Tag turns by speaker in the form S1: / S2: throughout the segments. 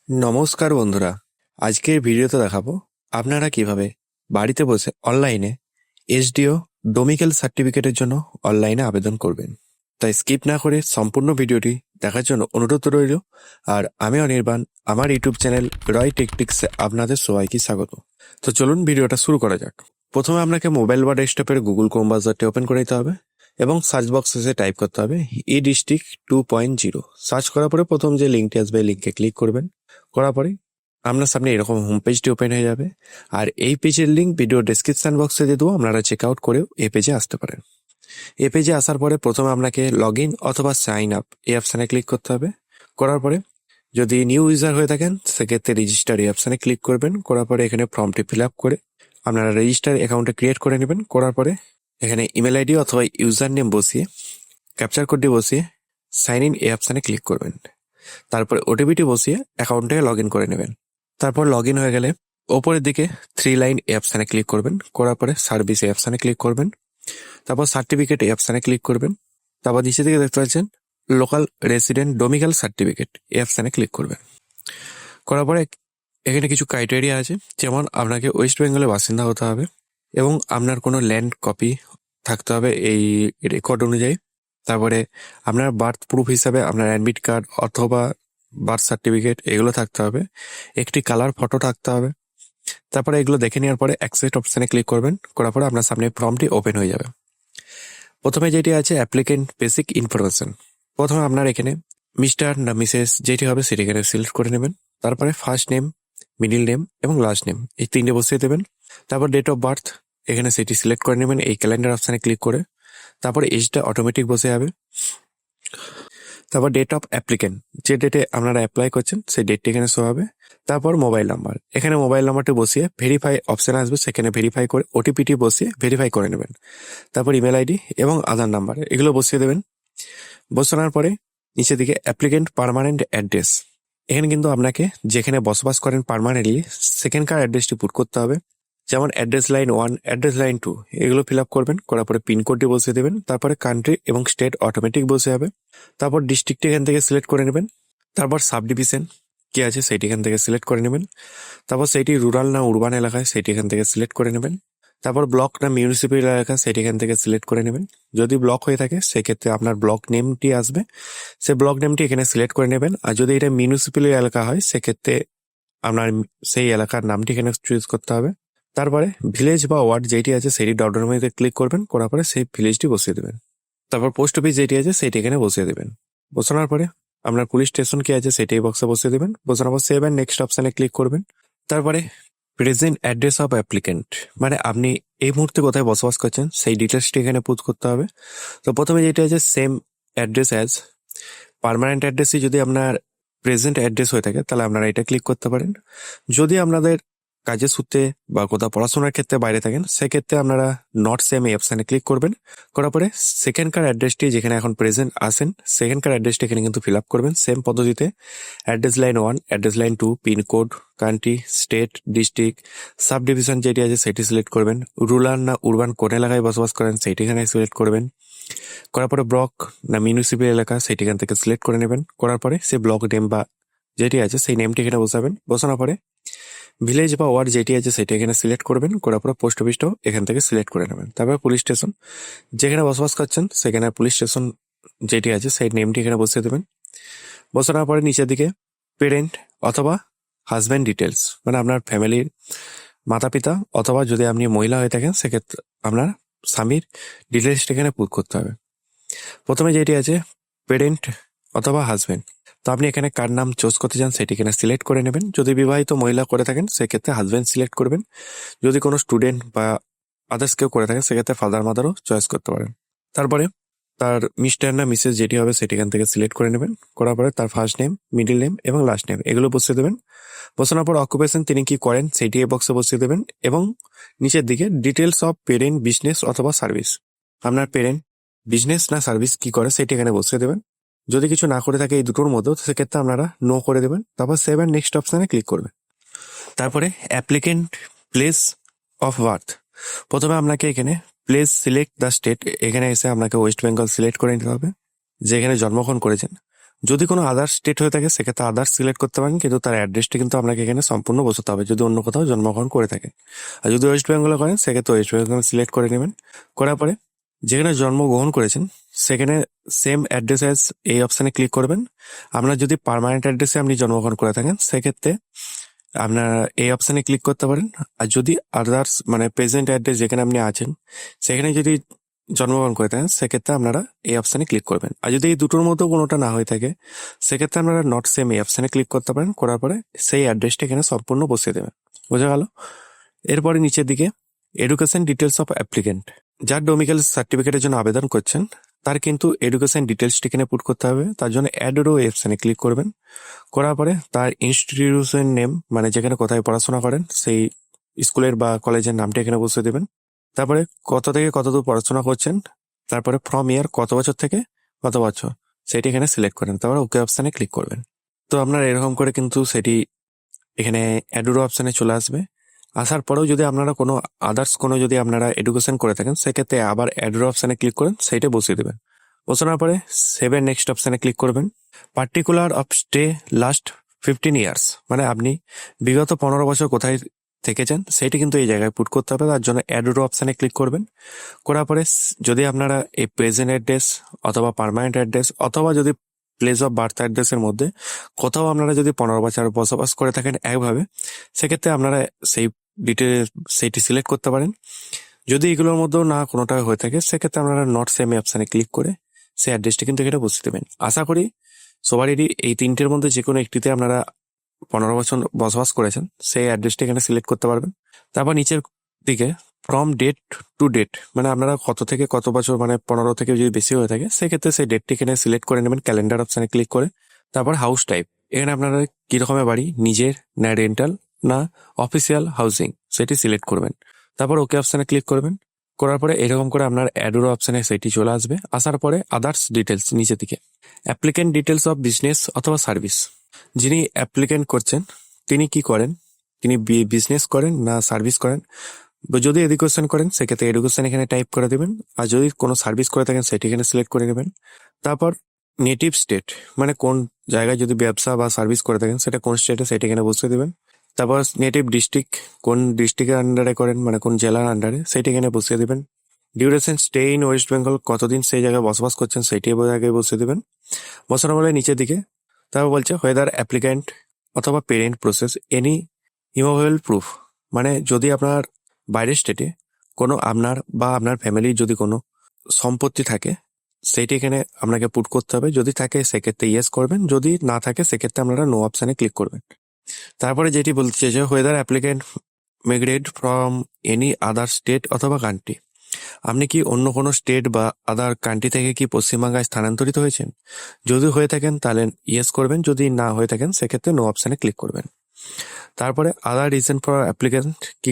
S1: নমস্কার বন্ধুরা, আজকের ভিডিওতে দেখাবো আপনারা কিভাবে বাড়িতে বসে অনলাইনে এসডিও ডোমিকেল সার্টিফিকেটের জন্য অনলাইনে আবেদন করবেন। তাই স্কিপ না করে সম্পূর্ণ ভিডিওটি দেখার জন্য অনুরোধ রইল। আর আমি অনির্বাণ, আমার ইউটিউব চ্যানেল রয় টেকটিক্সে আপনাদের সবাইকে স্বাগত। তো চলুন ভিডিওটা শুরু করা যাক। প্রথমে আপনাকে মোবাইল বা ডেস্কটপের গুগল ক্রোম ব্রাউজারটি ওপেন করে দিতে হবে এবং সার্চ বক্সে টাইপ করতে হবে ই ডিস্ট্রিক্ট 2.0। সার্চ করার পরে প্রথম যে লিঙ্কটি আসবে লিঙ্কে ক্লিক করবেন। করার পরে আপনার সামনে এরকম হোম পেজটি ওপেন হয়ে যাবে। আর এই পেজের লিঙ্ক ভিডিও ডেসক্রিপশন বক্সে দিয়ে দেবো, আপনারা চেক আউট করেও এই পেজে আসতে পারেন। এই পেজে আসার পরে প্রথমে আপনাকে লগ ইন অথবা সাইন আপ এই অপশানে ক্লিক করতে হবে। করার পরে যদি নিউ ইউজার হয়ে থাকেন সেক্ষেত্রে রেজিস্টার এই অপশানে ক্লিক করবেন। করার পরে এখানে ফর্মটি ফিল আপ করে আপনারা রেজিস্টার অ্যাকাউন্টে ক্রিয়েট করে নেবেন। করার পরে এখানে ইমেল আইডি অথবা ইউজার নেম বসিয়ে ক্যাপচার কোডটি বসিয়ে সাইন ইন এই অপশানে ক্লিক করবেন। তারপরে ওটিপিটি বসিয়ে অ্যাকাউন্টে লগ ইন করে নেবেন। তারপর লগ ইন হয়ে গেলে ওপরের দিকে 3 লাইন এই অপশানে ক্লিক করবেন। করার পরে সার্ভিস এই অপশানে ক্লিক করবেন। তারপর সার্টিফিকেট এই অপশানে ক্লিক করবেন। তারপর নিচে দিকে দেখতে পাচ্ছেন লোকাল রেসিডেন্ট ডোমিকেল সার্টিফিকেট এই অপশানে ক্লিক করবেন। করার পরে এখানে কিছু ক্রাইটেরিয়া আছে, যেমন আপনাকে ওয়েস্ট বেঙ্গলের বাসিন্দা হতে হবে এবং আপনার কোনো ল্যান্ড কপি থাকতে হবে এই রেকর্ড অনুযায়ী। তারপরে আপনার বার্থ প্রুফ হিসাবে আপনার অ্যাডমিট কার্ড অথবা বার্থ সার্টিফিকেট এগুলো থাকতে হবে। একটি কালার ফটো থাকতে হবে। তারপরে এগুলো দেখে নেওয়ার পরে অ্যাকসেপ্ট অপশানে ক্লিক করবেন। করার পরে আপনার সামনে ফর্মটি ওপেন হয়ে যাবে। প্রথমে যেটি আছে অ্যাপ্লিকেন্ট বেসিক ইনফরমেশন। প্রথমে আপনার এখানে মিস্টার না মিসেস যেটি হবে সেটি এখানে সিলেক্ট করে নেবেন। তারপরে ফার্স্ট নেম, মিডিল নেম এবং লাস্ট নেম এই 3টে বসিয়ে দেবেন। তারপর ডেট অফ বার্থ এখানে সেটি সিলেক্ট করে নেবেন এই ক্যালেন্ডার অপশানে ক্লিক করে। তারপরে এজটা অটোমেটিক বসে যাবে। তারপর ডেট অফ অ্যাপ্লিকেন্ট, যে ডেটে আপনারা অ্যাপ্লাই করছেন সেই ডেটটি এখানে শো হবে। তারপর মোবাইল নাম্বার, এখানে মোবাইল নাম্বারটি বসিয়ে ভেরিফাই অপশান আসবে, সেখানে ভেরিফাই করে ওটিপিটি বসিয়ে ভেরিফাই করে নেবেন। তারপর ইমেল আইডি এবং আধার নাম্বার এগুলো বসিয়ে দেবেন। বসানোর পরে নিচের দিকে অ্যাপ্লিকেন্ট পার্মানেন্ট অ্যাড্রেস, এখানে কিন্তু আপনাকে যেখানে বসবাস করেন পার্মানেন্টলি সেখানকার অ্যাড্রেসটি পুট করতে হবে। যেমন অ্যাড্রেস লাইন 1, অ্যাড্রেস লাইন 2 এগুলো ফিল আপ করবেন। করার পরে পিনকোডটি বসিয়ে দেবেন। তারপরে কান্ট্রি এবং স্টেট অটোমেটিক বসে যাবে। তারপর ডিস্ট্রিক্ট এখান থেকে সিলেক্ট করে নেবেন। তারপর সাব ডিভিশন কি আছে সেটি এখান থেকে সিলেক্ট করে নেবেন। তারপর সেটি রুরাল না উরবান এলাকায় সেটি এখান থেকে সিলেক্ট করে নেবেন। তারপর ব্লক না মিউনিসিপ্যাল এলাকা সেটি এখান থেকে সিলেক্ট করে নেবেন। যদি ব্লক হয়ে থাকে সেক্ষেত্রে আপনার ব্লক নেমটি আসবে, সে ব্লক নেমটি এখানে সিলেক্ট করে নেবেন। আর যদি এটা মিউনিসিপ্যাল এলাকা হয় সেক্ষেত্রে আপনার সেই এলাকার নামটি এখানে চুজ করতে হবে। তারপরে ভিলেজ বা ওয়ার্ড যেটি আছে সেটি ডটডটের মধ্যে ক্লিক করবেন। করার পরে সেই ভিলেজটি বসিয়ে দেবেন। তারপর পোস্ট অফিস যেটি আছে সেটি এখানে বসিয়ে দেবেন। বসানোর পরে আপনার পুলিশ স্টেশন কি আছে সেটি এই বক্সে বসিয়ে দেবেন। বসানোর পর সেভ অ্যান্ড নেক্সট অপশানে ক্লিক করবেন। তারপরে প্রেজেন্ট অ্যাড্রেস অফ অ্যাপ্লিকেন্ট, মানে আপনি এই মুহূর্তে কোথায় বসবাস করছেন সেই ডিটেলসটি এখানে পুট করতে হবে। তো প্রথমে যেটি আছে সেম অ্যাড্রেস অ্যাজ পার্মানেন্ট অ্যাড্রেসই যদি আপনার প্রেজেন্ট অ্যাড্রেস হয়ে থাকে তাহলে আপনারা এটা ক্লিক করতে পারেন। যদি আপনাদের কাজের সূত্রে বা কোথাও পড়াশোনার ক্ষেত্রে বাইরে থাকেন সেক্ষেত্রে আপনারা নট সেম এই অপশানে ক্লিক করবেন। করার পরে সেখানকার অ্যাড্রেসটি যেখানে এখন প্রেজেন্ট আসেন সেখানকার অ্যাড্রেসটি এখানে কিন্তু ফিল আপ করবেন সেম পদ্ধতিতে। Address line 1, address line 2, pincode, country, state, district, subdivision যেটি আছে সেটি সিলেক্ট করবেন। রুরাল না উরবান কোন এলাকায় বসবাস করেন সেইটি এখানে সিলেক্ট করবেন। করার পরে ব্লক না মিউনিসিপ্যাল এলাকা সেটি এখান থেকে সিলেক্ট করে নেবেন। করার পরে সেই ব্লক নেম বা যেটি আছে সেই নেমটি এখানে বসাবেন। বসানোর পরে ভিলেজ বা ওয়ার্ড যেটি আছে সেটা এখানে সিলেক্ট করবেন। করার পরে পোস্ট অফিসটাও এখান থেকে সিলেক্ট করে নেবেন। তারপর পুলিশ স্টেশন যেখানে বসবাস করছেন সেখানে পুলিশ স্টেশন যেটি আছে সেই নেমটি এখানে বসিয়ে দেবেন। বসানোর পরে নিচের দিকে পেরেন্ট অথবা হাজব্যান্ড ডিটেলস, মানে আপনার ফ্যামিলির মাতা পিতা অথবা যদি আপনি মহিলা হয়ে থাকেন সেক্ষেত্রে আপনার স্বামীর ডিটেলসটা এখানে পুট করতে হবে। প্রথমে যেটি আছে পেরেন্ট অথবা হাজব্যান্ড, তো আপনি এখানে কার নাম চুজ করতে চান সেটি এখানে সিলেক্ট করে নেবেন। যদি বিবাহিত মহিলা করে থাকেন সেক্ষেত্রে হাজব্যান্ড সিলেক্ট করবেন। যদি কোনো স্টুডেন্ট বা আদার্স কেউ করে থাকেন সেক্ষেত্রে ফাদার মাদারও চয়েস করতে পারেন। তারপরে তার মিস্টার না মিসেস যেটি হবে সেটি এখান থেকে সিলেক্ট করে নেবেন। করার পরে তার ফার্স্ট নেম, মিডিল নেম এবং লাস্ট নেম এগুলো বসিয়ে দেবেন। বসানোর পর অকুপেশন তিনি কি করেন সেটি এই বক্সে বসিয়ে দেবেন এবং নিচের দিকে ডিটেলস অফ পেরেন্ট, বিজনেস অথবা সার্ভিস, আপনার পেরেন্ট বিজনেস না সার্ভিস কি করে সেটি এখানে বসিয়ে দেবেন। যদি কিছু না করে থাকে এই দুটোর মধ্যে সেক্ষেত্রে আপনারা নো করে দেবেন। তারপর সেভ অ্যান্ড নেক্সট অপশানে ক্লিক করবেন। তারপরে অ্যাপ্লিকেন্ট প্লেস অফ বার্থ, প্রথমে আপনাকে এখানে প্লেস সিলেক্ট দ্য স্টেট, এখানে এসে আপনাকে ওয়েস্ট বেঙ্গল সিলেক্ট করে নিতে হবে যেখানে জন্মগ্রহণ করেছেন। যদি কোনো আদার স্টেট হয়ে থাকে সেক্ষেত্রে আদার্স সিলেক্ট করতে পারেন, কিন্তু তার অ্যাড্রেসটি কিন্তু আপনাকে এখানে সম্পূর্ণ বসাতে হবে যদি অন্য কোথাও জন্মগ্রহণ করে থাকেন। আর যদি ওয়েস্ট বেঙ্গলে করেন সেক্ষেত্রে ওয়েস্ট বেঙ্গল সিলেক্ট করে নেবেন। করার পরে যেখানে জন্মগ্রহণ করেছেন সেখানে সেম অ্যাড্রেস অ্যাজ এই অপশানে ক্লিক করবেন। আপনার যদি পার্মানেন্ট অ্যাড্রেসে আপনি জন্মগ্রহণ করে থাকেন সেক্ষেত্রে আপনার এই অপশানে ক্লিক করতে পারেন। আর যদি আদার্স মানে প্রেজেন্ট অ্যাড্রেস যেখানে আপনি আছেন সেখানে যদি জন্মগ্রহণ করে থাকেন সেক্ষেত্রে আপনারা এই অপশানে ক্লিক করবেন। আর যদি এই দুটোর মধ্যেও কোনোটা না হয়ে থাকে সেক্ষেত্রে আপনারা নট সেম এই অপশানে ক্লিক করতে পারেন। করার পরে সেই অ্যাড্রেসটা এখানে সম্পূর্ণ বসিয়ে দেবেন। বোঝা গেল? এরপরে নিচের দিকে এডুকেশন ডিটেলস অফ অ্যাপ্লিকেন্ট, যার ডোমিসাইল সার্টিফিকেটের জন্য আবেদন করছেন তার কিন্তু এডুকেশন ডিটেলসটি এখানে পুট করতে হবে। তার জন্য অ্যাড রো অপশানে ক্লিক করবেন। করার পরে তার ইনস্টিটিউশন নেম মানে যেখানে কোথায় পড়াশোনা করেন সেই স্কুলের বা কলেজের নামটা এখানে বসিয়ে দেবেন। তারপরে কত থেকে কত দূর পড়াশোনা করছেন, তারপরে ফ্রম ইয়ার কত বছর থেকে কত বছর সেটি এখানে সিলেক্ট করেন। তারপরে ওকে অপশানে ক্লিক করবেন। তো আপনার এরকম করে কিন্তু সেটি এখানে অ্যাডোরো অপশানে চলে আসবে। আসার পরেও যদি আপনারা কোনো আদার্স কোনো যদি আপনারা এডুকেশন করে থাকেন সেক্ষেত্রে আবার অ্যাডোরো অপশানে ক্লিক করেন, সেইটা বসিয়ে দেবেন। বসানোর পরে সেভেন নেক্সট অপশানে ক্লিক করবেন। Particular of stay last 15 years, মানে আপনি বিগত 15 বছর কোথায় থেকেছেন সেইটি কিন্তু এই জায়গায় পুট করতে হবে। তার জন্য অ্যাডোরো অপশানে ক্লিক করবেন। করার পরে যদি আপনারা এই প্রেজেন্ট অ্যাড্রেস অথবা পার্মানেন্ট অ্যাড্রেস অথবা যদি প্লেস অফ বার্থ অ্যাড্রেসের মধ্যে কোথাও আপনারা যদি 15 বছর বসবাস করে থাকেন একভাবে, সেক্ষেত্রে আপনারা সেই ডিটেলস সেইটি সিলেক্ট করতে পারেন। যদি এগুলোর মধ্যেও না কোনোটা হয়ে থাকে সেক্ষেত্রে আপনারা নট সেম অপশানে ক্লিক করে সেই অ্যাড্রেসটি কিন্তু এখানে বসিয়ে দেবেন। আশা করি সবারই এই তিনটের মধ্যে যে কোনো একটিতে আপনারা 15 বছর বসবাস করেছেন সেই অ্যাড্রেসটি এখানে সিলেক্ট করতে পারবেন। তারপর নিচের দিকে ফ্রম ডেট টু ডেট, মানে আপনারা কত থেকে কত বছর মানে 15 থেকে যদি বেশি হয়ে থাকে সেক্ষেত্রে সেই ডেটটি এখানে সিলেক্ট করে নেবেন ক্যালেন্ডার অপশানে ক্লিক করে। তারপর হাউস টাইপ, এখানে আপনারা কি রকমের বাড়ি, নিজের না রেন্টাল না অফিসিয়াল হাউসিং সেটি সিলেক্ট করবেন। তারপর ওকে অপশানে ক্লিক করবেন। করার পরে এরকম করে আপনার অ্যাডোরো অপশানে সেটি চলে আসবে। আসার পরে আদার্স ডিটেলস নিচে দিকে অ্যাপ্লিকেন্ট ডিটেলস অফ বিজনেস অথবা সার্ভিস, যিনি অ্যাপ্লিকেন্ট করছেন তিনি কি করেন, তিনি বিজনেস করেন না সার্ভিস করেন। যদি এডুকেশন করেন সেক্ষেত্রে এডুকেশন এখানে টাইপ করে দেবেন। আর যদি কোনো সার্ভিস করে থাকেন সেটি এখানে সিলেক্ট করে নেবেন। তারপর নেটিভ স্টেট, মানে কোন জায়গায় যদি ব্যবসা বা সার্ভিস করে থাকেন সেটা কোন স্টেটে সেটা এখানে বসিয়ে দেবেন। তারপর নেটিভ ডিস্ট্রিক্ট, কোন ডিস্ট্রিক্টের আন্ডারে করেন মানে কোন জেলার আন্ডারে সেটি এখানে বসিয়ে দেবেন। Duration stay in West Bengal, কতদিন সেই জায়গায় বসবাস করছেন সেইটি আগে বসিয়ে দেবেন। বসানো বলে নিচের দিকে তারপর বলছে হোয়েদার অ্যাপ্লিক্যান্ট অথবা parent process any immovable proof, মানে যদি আপনার বাইরের স্টেটে কোনো আপনার বা আপনার ফ্যামিলির যদি কোনো সম্পত্তি থাকে সেইটি এখানে আপনাকে পুট করতে হবে। যদি থাকে সেক্ষেত্রে ইয়েস করবেন, যদি না থাকে সেক্ষেত্রে আপনারা নো অপশানে ক্লিক করবেন। তারপরে যেটি বলছে যে whether applicant migrate from any other state অথবা কান্ট্রি, আপনি কি অন্য কোনো স্টেট বা আদার কান্ট্রি থেকে কি পশ্চিমবাংলায় স্থানান্তরিত হয়েছেন, যদি হয়ে থাকেন তাহলে ইয়েস করবেন, যদি না হয়ে থাকেন সেক্ষেত্রে নো অপশানে ক্লিক করবেন। তারপরে আদার রিজন ফর অ্যাপ্লিক্যান্ট কি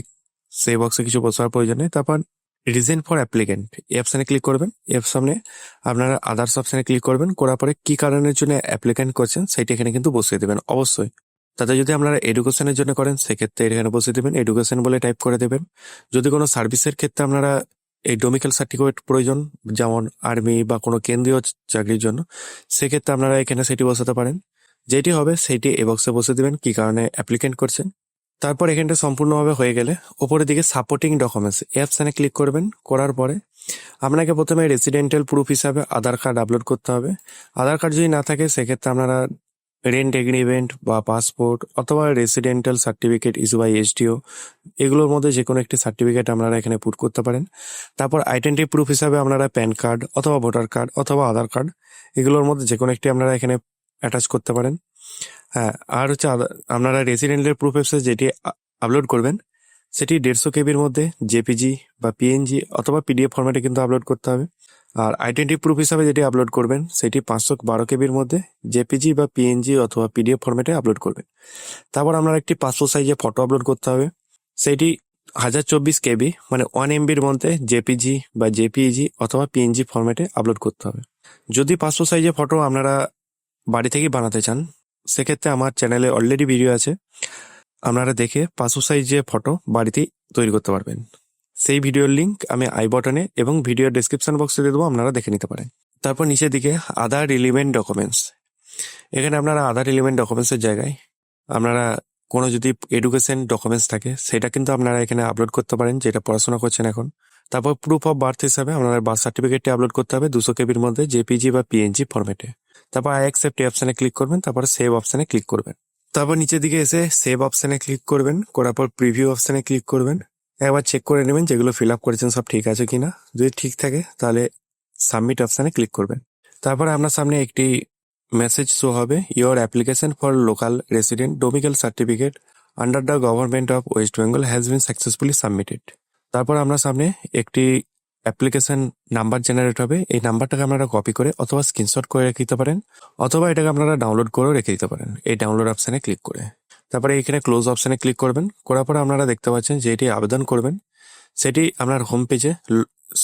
S1: সেই বক্সে কিছু বসার প্রয়োজন নেই। তারপর রিজন ফর অ্যাপ্লিক্যান্ট এই অপশানে ক্লিক করবেন। এই অপশানে আপনারা আদার্স অপশানে ক্লিক করবেন। করার পরে কি কারণের জন্য অ্যাপ্লিক্যান্ট করছেন সেইটা এখানে কিন্তু বসিয়ে দেবেন অবশ্যই। তাতে যদি আপনারা এডুকেশনের জন্য করেন সেক্ষেত্রে এখানে বসিয়ে দেবেন, এডুকেশন বলে টাইপ করে দেবেন। যদি কোনো সার্ভিসের ক্ষেত্রে আপনারা এই ডোমিসাইল সার্টিফিকেট প্রয়োজন, যেমন আর্মি বা কোনো কেন্দ্রীয় চাকরির জন্য, সেক্ষেত্রে আপনারা এখানে সেটি বসাতে পারেন। যেটি হবে সেইটি এই বক্সে বসে দেবেন কি কারণে অ্যাপ্লিক্যান্ট করছেন। তারপর এখানটা সম্পূর্ণভাবে হয়ে গেলে ওপরের দিকে সাপোর্টিং ডকুমেন্টস এই অপশানে ক্লিক করবেন। করার পরে আপনাকে প্রথমে রেসিডেন্টাল প্রুফ হিসাবে আধার কার্ড আপলোড করতে হবে। আধার কার্ড যদি না থাকে সেক্ষেত্রে আপনারা রেন্ট এগ্রিমেন্ট বা পাসপোর্ট অথবা residential certificate issue by SDO, এগুলোর মধ্যে যে কোনো একটি সার্টিফিকেট আপনারা এখানে পুট করতে পারেন। তারপর আইডেন্টি প্রুফ হিসাবে আপনারা প্যান কার্ড অথবা ভোটার কার্ড অথবা আধার কার্ড, এগুলোর মধ্যে যে কোনো একটি আপনারা এখানে অ্যাটাচ করতে পারেন। হ্যাঁ, আর হচ্ছে আপনারা রেসিডেন্টের প্রুফ হিসেবে যেটি আপলোড করবেন সেটি 150 কেবির মধ্যে জেপিজি বা পিএনজি অথবা পিডিএফ ফরম্যাটে কিন্তু আপলোড করতে হবে। আর আইডেন্টি প্রুফ হিসাবে যেটি আপলোড করবেন সেটি 512 কেবির মধ্যে জেপিজি বা পিএনজি অথবা পিডিএফ ফরম্যাটে আপলোড করবেন। তারপর আপনার একটি পাসপোর্ট সাইজে ফটো আপলোড করতে হবে, সেটি 1024 কেবি মানে 1 MBর মধ্যে জেপিজি বা জেপিইজি অথবা পিএনজি ফরম্যাটে আপলোড করতে হবে। যদি পাসপোর্ট সাইজে ফটো আপনারা বাড়ি থেকেই বানাতে চান সেক্ষেত্রে আমার চ্যানেলে অলরেডি ভিডিও আছে, আপনারা দেখে পাসপোর্ট সাইজে ফটো বাড়িতেই তৈরি করতে পারবেন। সেই ভিডিওর লিঙ্ক আমি আই বটনে এবং ভিডিও ডেসক্রিপশন বক্সে দিয়ে দেবো, আপনারা দেখে নিতে পারেন। তারপর নিচের দিকে আদার রিলিভেন্ট ডকুমেন্টস, এখানে আপনারা আধার এলিমেন্ট ডকুমেন্টসের জায়গায় আপনারা কোনো যদি এডুকেশন ডকুমেন্টস থাকে সেটা কিন্তু আপনারা এখানে আপলোড করতে পারেন, যেটা পড়াশোনা করছেন এখন। তারপর প্রুফ অফ বার্থ হিসাবে আপনার বার্থ সার্টিফিকেটটি আপলোড করতে হবে 200 কেবির মধ্যে জেপিজি বা পিএনজি ফরম্যাটে। তারপর আই অ্যাকসেপ্ট অপশানে ক্লিক করবেন, তারপর সেভ অপশানে ক্লিক করবেন। তারপর নিচের দিকে এসে সেভ অপশানে ক্লিক করবেন, করার পর প্রিভিউ অপশানে ক্লিক করবেন। একবার চেক করে নেবেন যেগুলো ফিল আপ করেছেন সব ঠিক আছে কিনা। যদি ঠিক থাকে তাহলে সাবমিট অপশানে ক্লিক করবেন। তারপরে আপনার সামনে একটি মেসেজ শো হবে, your application for local resident domicile certificate under the government of West Bengal has been successfully submitted. তারপর আপনার সামনে একটি অ্যাপ্লিকেশন নাম্বার জেনারেট হবে। এই নাম্বারটাকে আপনারা কপি করে অথবা স্ক্রিনশট করে রেখে দিতে পারেন, অথবা এটাকে আপনারা ডাউনলোড করেও রেখে দিতে পারেন এই ডাউনলোড অপশানে ক্লিক করে। তারপরে এখানে ক্লোজ অপশানে ক্লিক করবেন, করার পর আপনারা দেখতে পাচ্ছেন যে এটি আবেদন করবেন সেটি আপনার হোম পেজে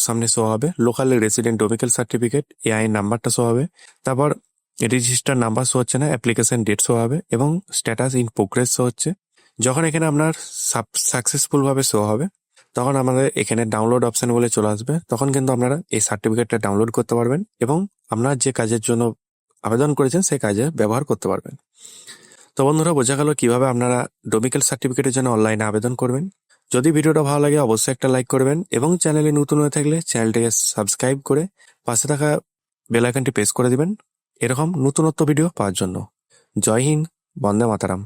S1: সামনে শো হবে। Local resident domicile certificate AI নাম্বারটা শো হবে, তারপর রেজিস্টার নাম্বার শো হচ্ছে না, অ্যাপ্লিকেশন ডেট শো হবে এবং স্ট্যাটাস ইন প্রোগ্রেস শো হচ্ছে। যখন এখানে আপনার সাকসেসফুল ভাবে শো হবে তখন আমাদের এখানে ডাউনলোড অপশন বলে চলে আসবে, তখন কিন্তু আপনারা এই সার্টিফিকেটটা ডাউনলোড করতে পারবেন এবং আপনার যে কাজের জন্য আবেদন করেছেন সেই কাজে ব্যবহার করতে পারবেন। তো বন্ধুরা, বোঝা গেল কিভাবে আপনারা ডোমিসাইল সার্টিফিকেটের জন্য অনলাইনে আবেদন করবেন। যদি ভিডিওটা ভালো লাগে অবশ্যই একটা লাইক করবেন এবং চ্যানেলে নতুন হয়ে থাকলে চ্যানেলটিকে সাবস্ক্রাইব করে পাশে থাকা বেল আইকনটি প্রেস করে দিবেন এরকম নতুনত্ব ভিডিও পাওয়ার জন্য। জয় হিন্দ, বন্দে মাতারাম।